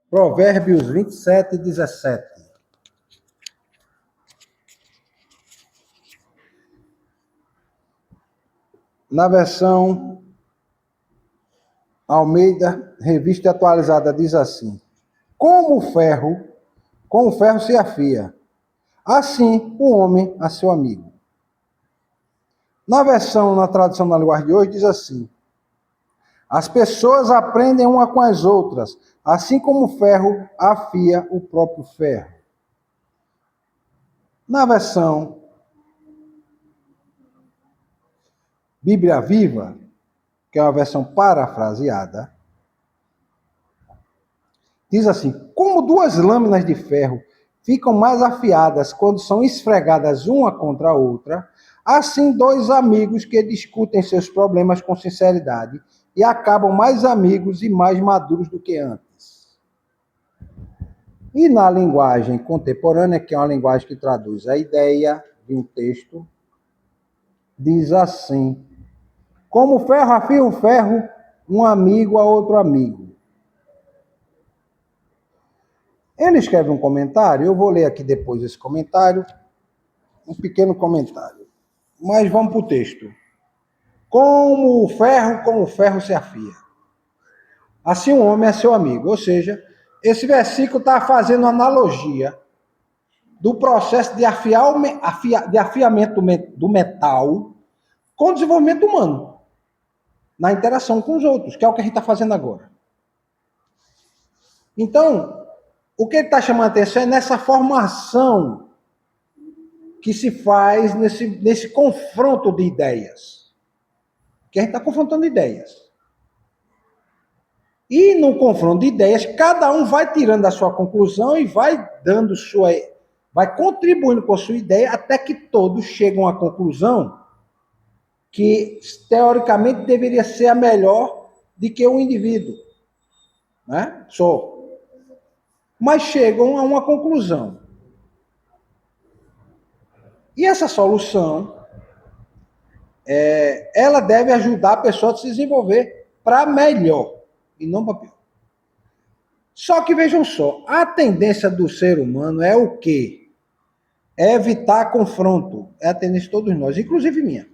Provérbios 27, 17. Na versão Almeida, revista atualizada, diz assim: com o ferro se afia, assim o homem a seu amigo. Na tradução da linguagem de hoje, diz assim: as pessoas aprendem uma com as outras, assim como o ferro afia o próprio ferro. Na versão Bíblia Viva, que é uma versão parafraseada, diz assim: como duas lâminas de ferro ficam mais afiadas quando são esfregadas uma contra a outra, assim dois amigos que discutem seus problemas com sinceridade e acabam mais amigos e mais maduros do que antes. E na linguagem contemporânea, que é uma linguagem que traduz a ideia de um texto, diz assim: como o ferro afia o ferro, um amigo a outro amigo. Ele escreve um comentário, eu vou ler aqui depois esse comentário, um pequeno comentário. Mas vamos para o texto. Com o ferro se afia. Assim um homem é seu amigo. Ou seja, esse versículo está fazendo analogia do processo de afiamento do metal com o desenvolvimento humano, na interação com os outros, que é o que a gente está fazendo agora. Então, o que ele está chamando a atenção é nessa formação que se faz nesse confronto de ideias. Que a gente está confrontando ideias. E no confronto de ideias, cada um vai tirando a sua conclusão e vai vai contribuindo com a sua ideia até que todos chegam à conclusão que teoricamente deveria ser a melhor de que o indivíduo, né? Só. Mas chegam a uma conclusão. E essa solução, ela deve ajudar a pessoa a se desenvolver para melhor e não para pior. Só que vejam só, a tendência do ser humano é o quê? É evitar confronto. É a tendência de todos nós, inclusive minha.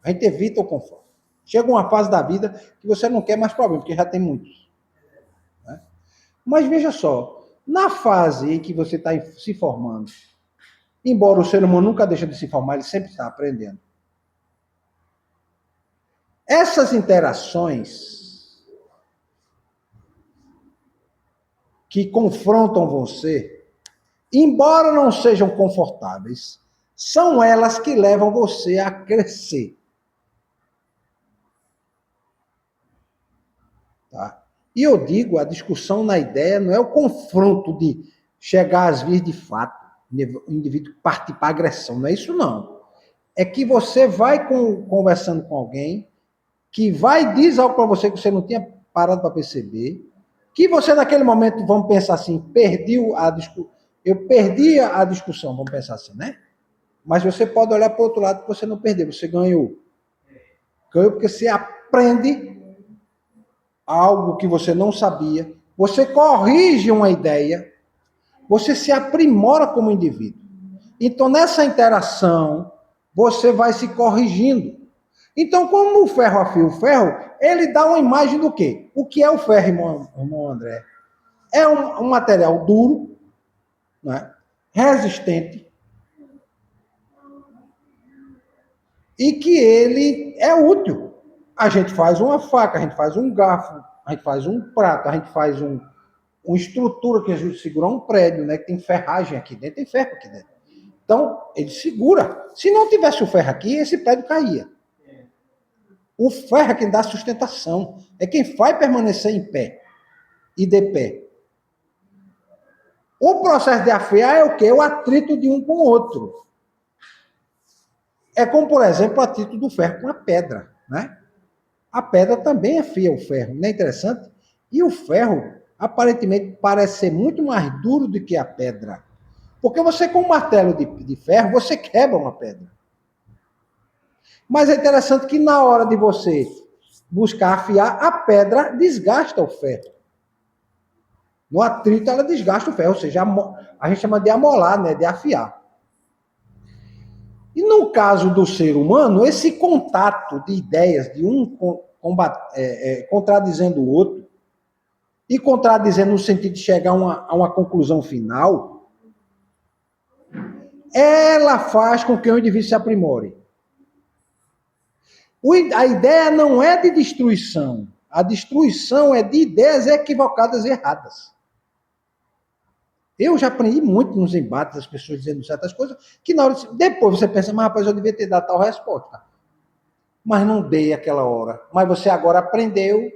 A gente evita o confronto. Chega uma fase da vida que você não quer mais problema, porque já tem muitos. Né? Mas veja só, na fase em que você está se formando, embora o ser humano nunca deixe de se formar, ele sempre está aprendendo. Essas interações que confrontam você, embora não sejam confortáveis, são elas que levam você a crescer. Tá? E eu digo, a discussão na ideia não é o confronto de chegar às vias de fato, o indivíduo partir para agressão, não é isso não. É que você vai conversando com alguém que vai dizer algo para você que você não tinha parado para perceber, que você naquele momento, vamos pensar assim, eu perdi a discussão, vamos pensar assim, né? Mas você pode olhar para o outro lado que você não perdeu, você ganhou. Ganhou porque você aprende algo que você não sabia, você corrige uma ideia, você se aprimora como indivíduo. Então, nessa interação, você vai se corrigindo. Então, como o ferro afia o ferro, ele dá uma imagem do quê? O que é o ferro, irmão André? É um material duro, né? Resistente, e que ele é útil. A gente faz uma faca, a gente faz um garfo, a gente faz um prato, a gente faz uma estrutura que ajuda a segurar um prédio, né? Que tem ferragem aqui dentro, tem ferro aqui dentro. Então, ele segura. Se não tivesse o ferro aqui, esse prédio caía. O ferro é quem dá sustentação, é quem faz permanecer em pé e de pé. O processo de afiar é o quê? O atrito de um com o outro. É como, por exemplo, o atrito do ferro com a pedra, né? A pedra também afia o ferro, não é interessante? E o ferro, aparentemente, parece ser muito mais duro do que a pedra. Porque você, com um martelo de ferro, você quebra uma pedra. Mas é interessante que na hora de você buscar afiar, a pedra desgasta o ferro. No atrito, ela desgasta o ferro, ou seja, a gente chama de amolar, né? De afiar. E no caso do ser humano, esse contato de ideias, de um contradizendo o outro, e contradizendo no sentido de chegar a uma conclusão final, ela faz com que o indivíduo se aprimore. A ideia não é de destruição. A destruição é de ideias equivocadas e erradas. Eu já aprendi muito nos embates, as pessoas dizendo certas coisas, que na hora depois você pensa, mas rapaz, eu devia ter dado tal resposta. Mas não dei aquela hora. Mas você agora aprendeu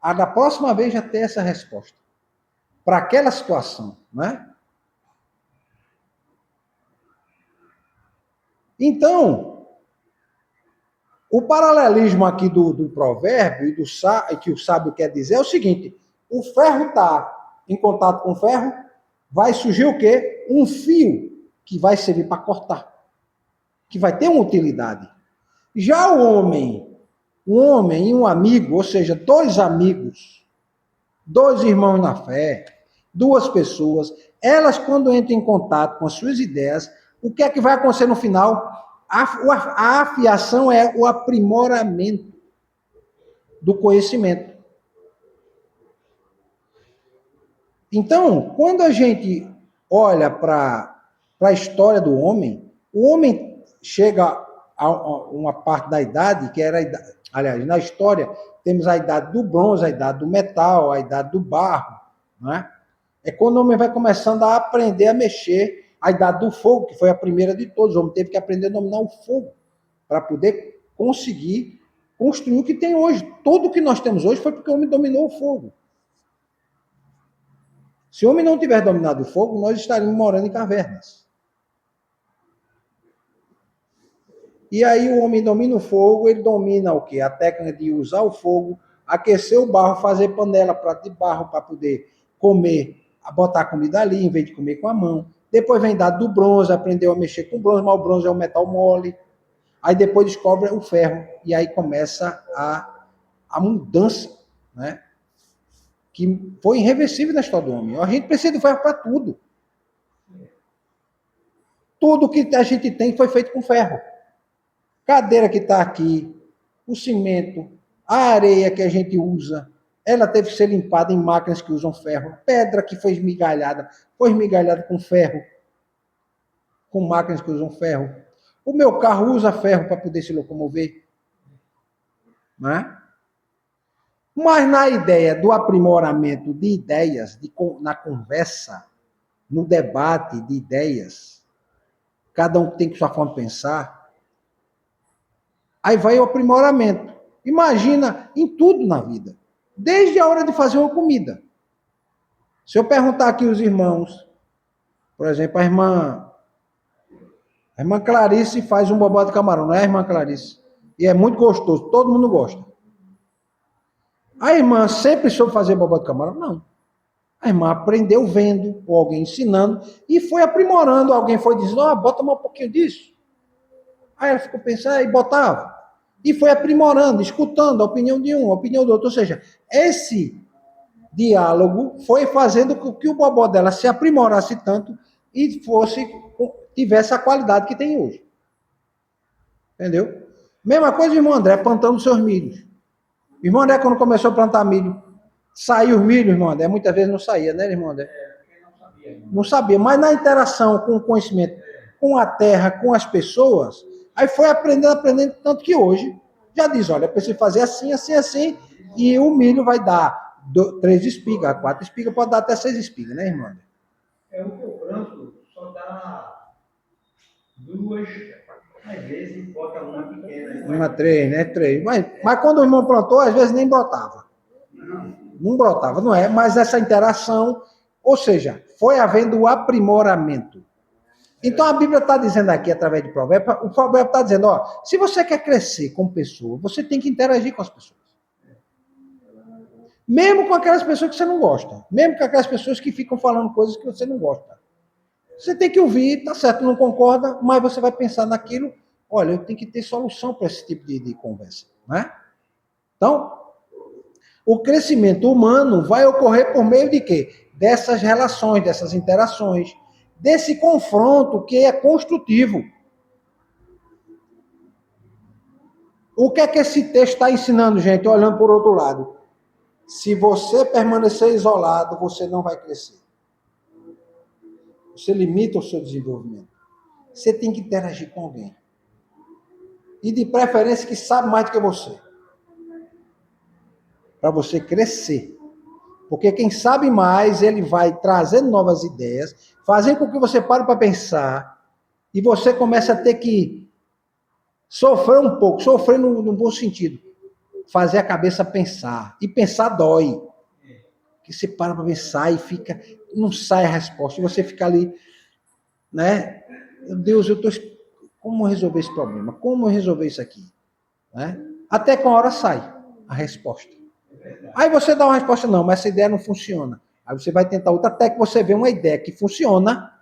a da próxima vez já ter essa resposta. Para aquela situação, né? Então, o paralelismo aqui do provérbio e que o sábio quer dizer é o seguinte: o ferro está em contato com o ferro, vai surgir o quê? Um fio que vai servir para cortar, que vai ter uma utilidade. Já o homem, um homem e um amigo, ou seja, dois amigos, dois irmãos na fé, duas pessoas, elas quando entram em contato com as suas ideias, o que é que vai acontecer no final? A afiação é o aprimoramento do conhecimento. Então, quando a gente olha para a história do homem, o homem chega a uma parte da idade, que era a idade, aliás, na história, temos a idade do bronze, a idade do metal, a idade do barro, né? É quando o homem vai começando a aprender a mexer, a idade do fogo, que foi a primeira de todos. O homem teve que aprender a dominar o fogo para poder conseguir construir o que tem hoje. Tudo o que nós temos hoje foi porque o homem dominou o fogo. Se o homem não tivesse dominado o fogo, nós estaríamos morando em cavernas. E aí o homem domina o fogo, ele domina o quê? A técnica de usar o fogo, aquecer o barro, fazer panela, prato de barro para poder comer, botar a comida ali, em vez de comer com a mão. Depois vem dado do bronze, aprendeu a mexer com bronze, mas o bronze é um metal mole. Aí depois descobre o ferro, e aí começa a mudança, né? Que foi irreversível na história do homem. A gente precisa do ferro para tudo. Tudo que a gente tem foi feito com ferro. Cadeira que está aqui, o cimento, a areia que a gente usa, ela teve que ser limpada em máquinas que usam ferro. Pedra que foi esmigalhada com ferro, com máquinas que usam ferro. O meu carro usa ferro para poder se locomover. Né? Mas na ideia do aprimoramento de ideias, na conversa, no debate de ideias, cada um tem sua forma de pensar, aí vai o aprimoramento. Imagina em tudo na vida. Desde a hora de fazer uma comida. Se eu perguntar aqui os irmãos, por exemplo, a irmã Clarice faz um bobó de camarão, não é a irmã Clarice? E é muito gostoso, todo mundo gosta. A irmã sempre soube fazer bobó de camarão? Não. A irmã aprendeu vendo, ou alguém ensinando, e foi aprimorando. Alguém foi dizendo, bota mais um pouquinho disso. Aí ela ficou pensando, e botava. E foi aprimorando, escutando a opinião de um, a opinião do outro. Ou seja, esse diálogo foi fazendo com que o bobó dela se aprimorasse tanto e tivesse a qualidade que tem hoje. Entendeu? Mesma coisa o irmão André plantando seus milhos. O irmão André, quando começou a plantar milho, saiu os milhos, irmão André? Muitas vezes não saía, né, irmão André? Não sabia, mas na interação com o conhecimento, com a terra, com as pessoas, aí foi aprendendo, tanto que hoje já diz, olha, eu preciso fazer assim, assim, assim, e o milho vai dar 3 espigas, 4 espigas, pode dar até 6 espigas, né, irmão? É o que eu planto, só dá 2, às vezes bota uma pequena. Uma, 3, né? 3. Mas quando o irmão plantou, às vezes nem brotava. Não brotava, não é? Mas essa interação, ou seja, foi havendo o aprimoramento. Então a Bíblia está dizendo aqui, através de provérbio, o provérbio está dizendo, se você quer crescer como pessoa, você tem que interagir com as pessoas. Mesmo com aquelas pessoas que você não gosta. Mesmo com aquelas pessoas que ficam falando coisas que você não gosta. Você tem que ouvir, tá certo, não concorda, mas você vai pensar naquilo, olha, eu tenho que ter solução para esse tipo de conversa. Né? Então, O crescimento humano vai ocorrer por meio de quê? Dessas relações, dessas interações, desse confronto que é construtivo. O que é que esse texto está ensinando, gente? Olhando por outro lado. Se você permanecer isolado, você não vai crescer. Você limita o seu desenvolvimento. Você tem que interagir com alguém. E de preferência que sabe mais do que você. Para você crescer. Porque quem sabe mais, ele vai trazendo novas ideias, fazendo com que você pare para pensar, e você começa a ter que sofrer um pouco, sofrer no bom sentido. Fazer a cabeça pensar. E pensar dói. Que você para pensar e fica, não sai a resposta. E você fica ali, né? Meu Deus, como resolver esse problema? Como resolver isso aqui? Né? Até que uma hora sai a resposta. Aí você dá uma resposta, não, mas essa ideia não funciona. Aí você vai tentar outra, até que você vê uma ideia que funciona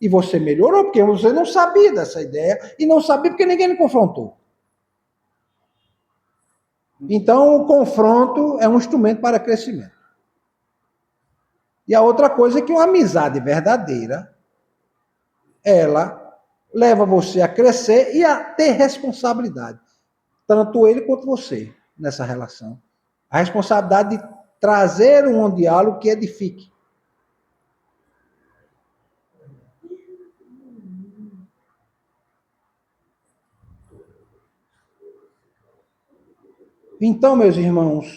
e você melhorou, porque você não sabia dessa ideia e não sabia porque ninguém me confrontou. Então, o confronto é um instrumento para crescimento. E a outra coisa é que uma amizade verdadeira, ela leva você a crescer e a ter responsabilidade. Tanto ele quanto você nessa relação. A responsabilidade de trazer um diálogo que edifique. Então, meus irmãos,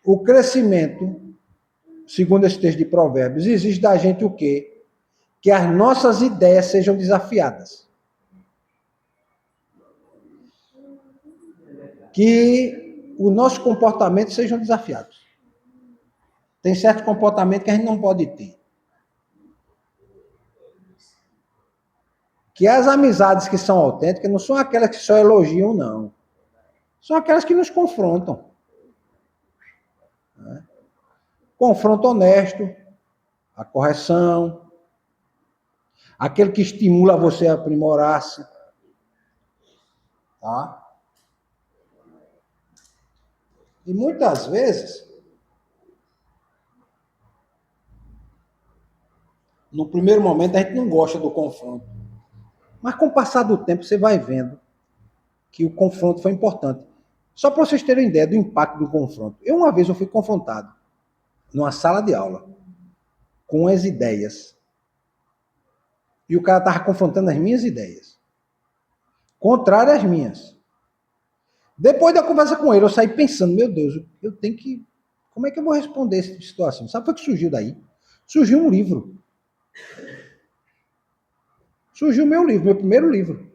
o crescimento, segundo esse texto de Provérbios, exige da gente o quê? Que as nossas ideias sejam desafiadas. Que o nosso comportamento sejam desafiados. Tem certo comportamento que a gente não pode ter. Que as amizades que são autênticas não são aquelas que só elogiam, não. São aquelas que nos confrontam. Né? Confronto honesto, a correção, aquele que estimula você a aprimorar-se. Tá? E muitas vezes, no primeiro momento, a gente não gosta do confronto. Mas com o passar do tempo, você vai vendo que o confronto foi importante. Só para vocês terem ideia do impacto do confronto. Uma vez eu fui confrontado numa sala de aula com as ideias. E o cara estava confrontando as minhas ideias. Contrárias às minhas. Depois da conversa com ele, eu saí pensando, meu Deus, eu tenho que... Como é que eu vou responder essa situação? Sabe o que surgiu daí? Surgiu um livro. Surgiu o meu livro, meu primeiro livro.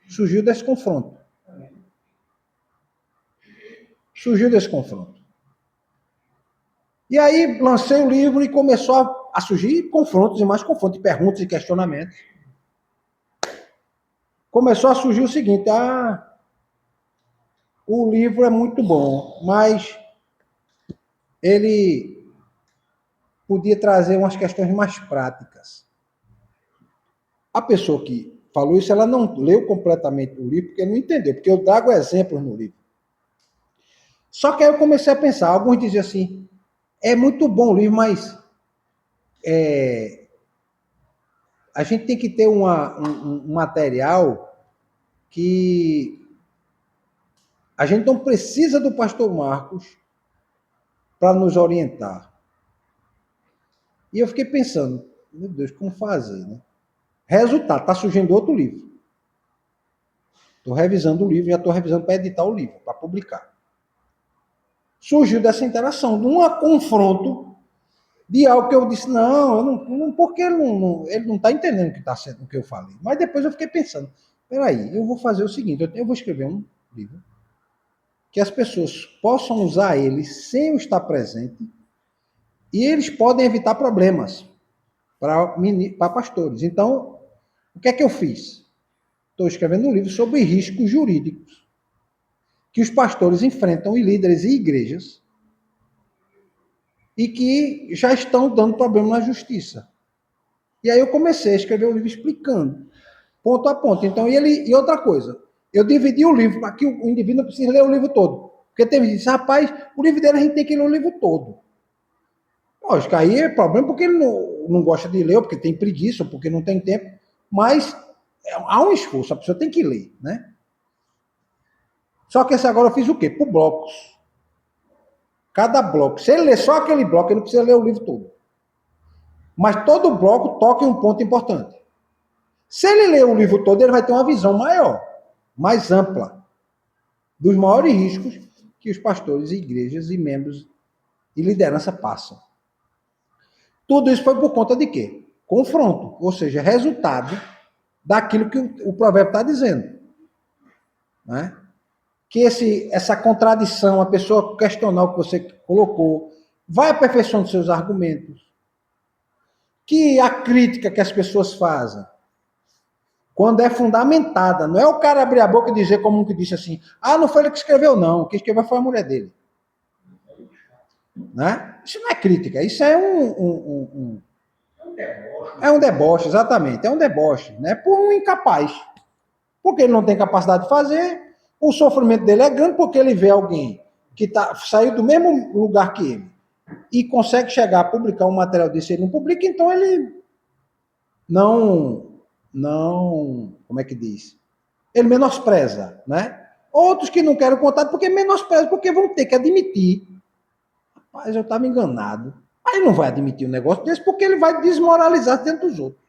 Surgiu desse confronto. Surgiu desse confronto. E aí lancei o livro e começou a surgir confrontos e mais confrontos, perguntas e questionamentos. Começou a surgir o seguinte, o livro é muito bom, mas ele podia trazer umas questões mais práticas. A pessoa que falou isso, ela não leu completamente o livro, porque não entendeu, porque eu trago exemplos no livro. Só que aí eu comecei a pensar, alguns diziam assim, é muito bom o livro, mas a gente tem que ter um material que a gente não precisa do pastor Marcos para nos orientar. E eu fiquei pensando, meu Deus, como fazer, né? Resultado, está surgindo outro livro. Estou revisando o livro, já estou revisando para editar o livro, para publicar. Surgiu dessa interação, de um confronto de algo que eu disse, não porque ele não está entendendo o que está sendo o que eu falei. Mas depois eu fiquei pensando, peraí, eu vou fazer o seguinte, eu vou escrever um livro que as pessoas possam usar ele sem eu estar presente e eles podem evitar problemas para pastores. Então, o que é que eu fiz? Estou escrevendo um livro sobre riscos jurídicos que os pastores enfrentam em líderes e igrejas e que já estão dando problema na justiça. E aí eu comecei a escrever um livro explicando, ponto a ponto. Então, e outra coisa, Eu dividi o livro para que o indivíduo não precise ler o livro todo. Porque tem gente que diz, rapaz, o livro dele a gente tem que ler o livro todo. Lógico, aí é problema porque ele não gosta de ler, ou porque tem preguiça, ou porque não tem tempo, mas há um esforço, a pessoa tem que ler, né? Só que esse agora eu fiz o quê? Por blocos. Cada bloco. Se ele ler só aquele bloco, ele não precisa ler o livro todo. Mas todo bloco toca em um ponto importante. Se ele ler o livro todo, ele vai ter uma visão maior, mais ampla, dos maiores riscos que os pastores, igrejas e membros e liderança passam. Tudo isso foi por conta de quê? Confronto, ou seja, resultado daquilo que o provérbio está dizendo. Né? Que essa contradição, a pessoa questionar o que você colocou, vai aperfeiçoando seus argumentos. Que a crítica que as pessoas fazem, quando é fundamentada, não é o cara abrir a boca e dizer como um que disse assim, não foi ele que escreveu, não, quem escreveu foi a mulher dele. Né? Isso não é crítica, isso é é um deboche, exatamente, é um deboche, né? Por um incapaz. Porque ele não tem capacidade de fazer, o sofrimento dele é grande porque ele vê alguém que saiu do mesmo lugar que ele e consegue chegar a publicar um material desse, ele não publica, então ele como é que diz? Ele menospreza, né? Outros que não querem contato porque menosprezam, porque vão ter que admitir. Rapaz, eu estava enganado. Aí não vai admitir um negócio desse porque ele vai desmoralizar dentro dos outros.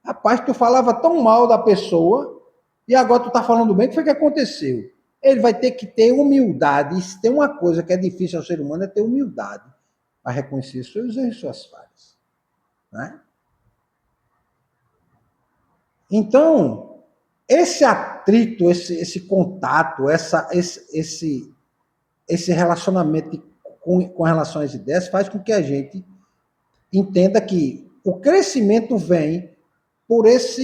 Rapaz, tu falava tão mal da pessoa e agora tu tá falando bem, o que foi que aconteceu? Ele vai ter que ter humildade. E se tem uma coisa que é difícil ao ser humano é ter humildade para reconhecer seus erros e suas falhas. Né? Então, esse atrito, esse contato, esse relacionamento com relação às ideias faz com que a gente entenda que o crescimento vem por essa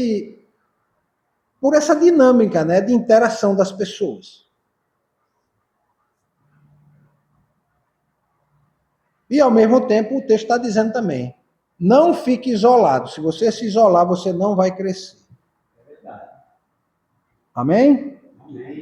dinâmica, né, de interação das pessoas. E, ao mesmo tempo, o texto está dizendo também, não fique isolado. Se você se isolar, você não vai crescer. É verdade. Amém? Amém.